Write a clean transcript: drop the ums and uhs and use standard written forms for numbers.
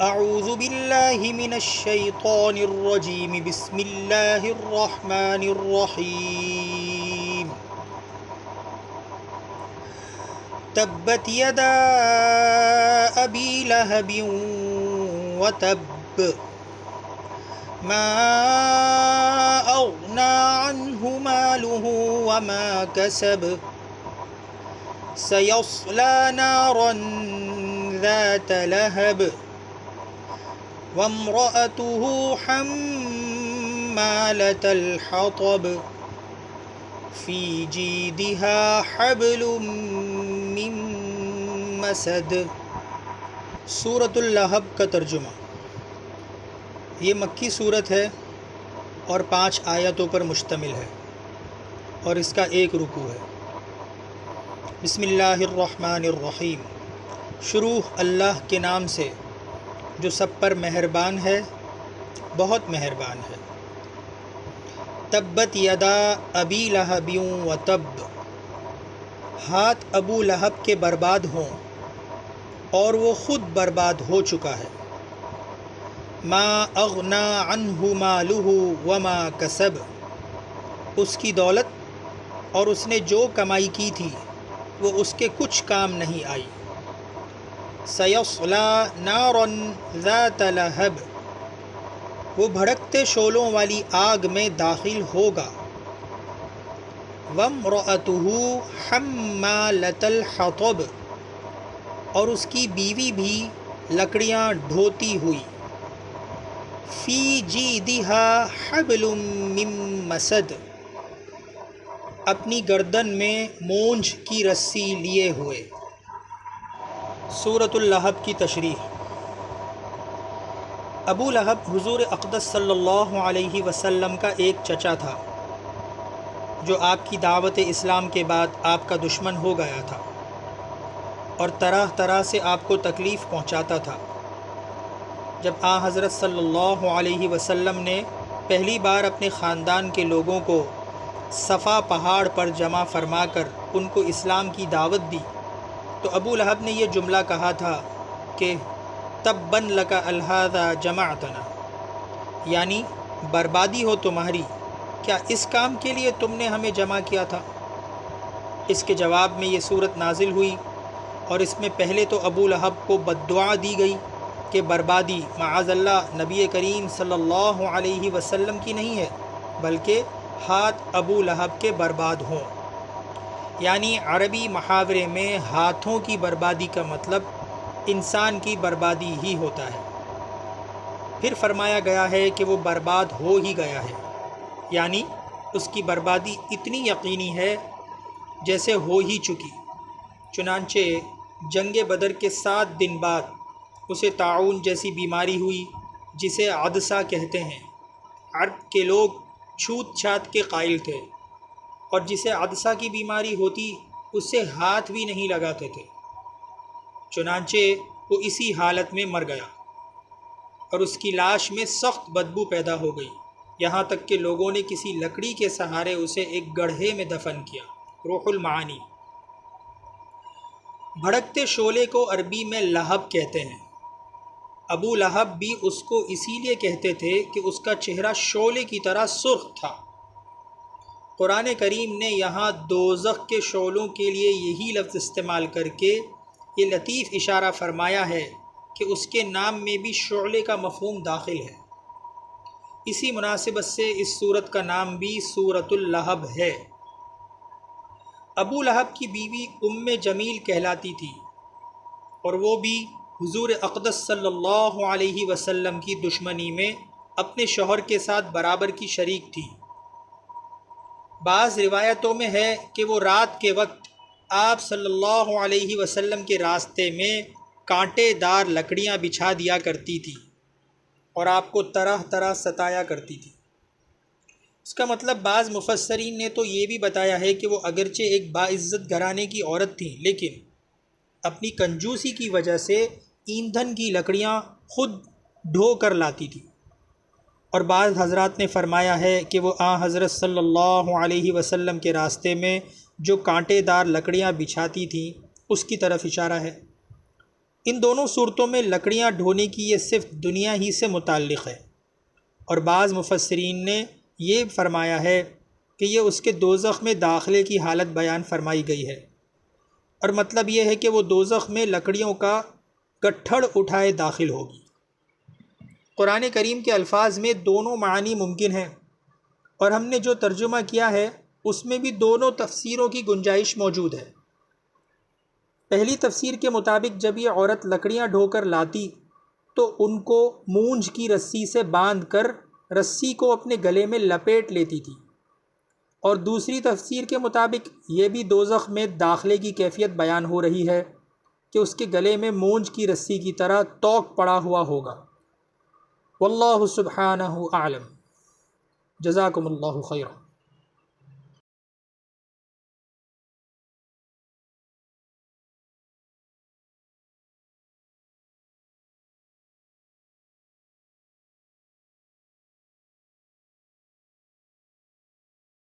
اعوذ باللہ من الشیطان الرجیم بسم اللہ الرحمن الرحیم تبت یدا ابی لہب وتب ما اغنى عنہ مالہ وما کسب سیصلی نارا ذات لہب وامرأته حمالة الحطب في جيدها حبل من مسد۔ سورۃ اللہب کا ترجمہ۔ یہ مکی صورت ہے اور 5 آیتوں پر مشتمل ہے اور اس کا ایک رکوع ہے۔ بسم اللہ الرحمن الرحیم۔ شروع اللہ کے نام سے جو سب پر مہربان ہے، بہت مہربان ہے۔ تبت یدا ابی لہب وتب، ہاتھ ابو لہب کے برباد ہوں اور وہ خود برباد ہو چکا ہے۔ ما اغنى عنہ مالہ وما کسب، اس کی دولت اور اس نے جو کمائی کی تھی وہ اس کے کچھ کام نہیں آئی۔ سیصلی نارا ذات لہب، وہ بھڑکتے شعلوں والی آگ میں داخل ہوگا۔ وامرأتہ حمالۃ الحطب، اور اس کی بیوی بھی لکڑیاں ڈھوتی ہوئی۔ فی جیدہا حبل من مسد، اپنی گردن میں مونجھ کی رسی لیے ہوئے۔ سورۃ اللہب کی تشریح۔ ابو لہب حضور اقدس صلی اللہ علیہ وسلم کا ایک چچا تھا جو آپ کی دعوت اسلام کے بعد آپ کا دشمن ہو گیا تھا اور طرح طرح سے آپ کو تکلیف پہنچاتا تھا۔ جب حضرت صلی اللہ علیہ وسلم نے پہلی بار اپنے خاندان کے لوگوں کو صفا پہاڑ پر جمع فرما کر ان کو اسلام کی دعوت دی تو ابو لہب نے یہ جملہ کہا تھا کہ تباً لک الہذا جمعتنا، یعنی بربادی ہو تمہاری، کیا اس کام کے لیے تم نے ہمیں جمع کیا تھا؟ اس کے جواب میں یہ صورت نازل ہوئی اور اس میں پہلے تو ابو لہب کو بددعا دی گئی کہ بربادی معاذ اللہ نبی کریم صلی اللہ علیہ وسلم کی نہیں ہے بلکہ ہاتھ ابو لہب کے برباد ہوں۔ یعنی عربی محاورے میں ہاتھوں کی بربادی کا مطلب انسان کی بربادی ہی ہوتا ہے۔ پھر فرمایا گیا ہے کہ وہ برباد ہو ہی گیا ہے، یعنی اس کی بربادی اتنی یقینی ہے جیسے ہو ہی چکی۔ چنانچہ جنگ بدر کے 7 دن بعد اسے طاعون جیسی بیماری ہوئی جسے عدسہ کہتے ہیں۔ عرب کے لوگ چھوت چھات کے قائل تھے اور جسے عدسہ کی بیماری ہوتی اس سے ہاتھ بھی نہیں لگاتے تھے۔ چنانچہ وہ اسی حالت میں مر گیا اور اس کی لاش میں سخت بدبو پیدا ہو گئی، یہاں تک کہ لوگوں نے کسی لکڑی کے سہارے اسے ایک گڑھے میں دفن کیا۔ روح المعانی۔ بھڑکتے شعلے کو عربی میں لہب کہتے ہیں۔ ابو لہب بھی اس کو اسی لیے کہتے تھے کہ اس کا چہرہ شعلے کی طرح سرخ تھا۔ قرآن کریم نے یہاں دوزخ کے شعلوں کے لیے یہی لفظ استعمال کر کے یہ لطیف اشارہ فرمایا ہے کہ اس کے نام میں بھی شعلے کا مفہوم داخل ہے۔ اسی مناسبت سے اس سورت کا نام بھی سورۃ اللہب ہے۔ ابو لہب کی بیوی جمیل کہلاتی تھی اور وہ بھی حضور اقدس صلی اللہ علیہ وسلم کی دشمنی میں اپنے شوہر کے ساتھ برابر کی شریک تھی۔ بعض روایتوں میں ہے کہ وہ رات کے وقت آپ صلی اللہ علیہ وسلم کے راستے میں کانٹے دار لکڑیاں بچھا دیا کرتی تھی اور آپ کو طرح طرح ستایا کرتی تھی۔ اس کا مطلب بعض مفسرین نے تو یہ بھی بتایا ہے کہ وہ اگرچہ ایک باعزت گھرانے کی عورت تھیں لیکن اپنی کنجوسی کی وجہ سے ایندھن کی لکڑیاں خود ڈھو کر لاتی تھی۔ اور بعض حضرات نے فرمایا ہے کہ وہ حضرت صلی اللہ علیہ وسلم کے راستے میں جو کانٹے دار لکڑیاں بچھاتی تھیں اس کی طرف اشارہ ہے۔ ان دونوں صورتوں میں لکڑیاں ڈھونے کی یہ صرف دنیا ہی سے متعلق ہے، اور بعض مفسرین نے یہ فرمایا ہے کہ یہ اس کے دوزخ میں داخلے کی حالت بیان فرمائی گئی ہے، اور مطلب یہ ہے کہ وہ دوزخ میں لکڑیوں کا گٹھڑ اٹھائے داخل ہوگی۔ قرآن کریم کے الفاظ میں دونوں معنی ممکن ہیں، اور ہم نے جو ترجمہ کیا ہے اس میں بھی دونوں تفسیروں کی گنجائش موجود ہے۔ پہلی تفسیر کے مطابق جب یہ عورت لکڑیاں ڈھو کر لاتی تو ان کو مونجھ کی رسی سے باندھ کر رسی کو اپنے گلے میں لپیٹ لیتی تھی، اور دوسری تفسیر کے مطابق یہ بھی دوزخ میں داخلے کی کیفیت بیان ہو رہی ہے کہ اس کے گلے میں مونجھ کی رسی کی طرح توق پڑا ہوا ہوگا۔ واللہ سبحانہ اعلم۔ جزاکم اللہ خیرا۔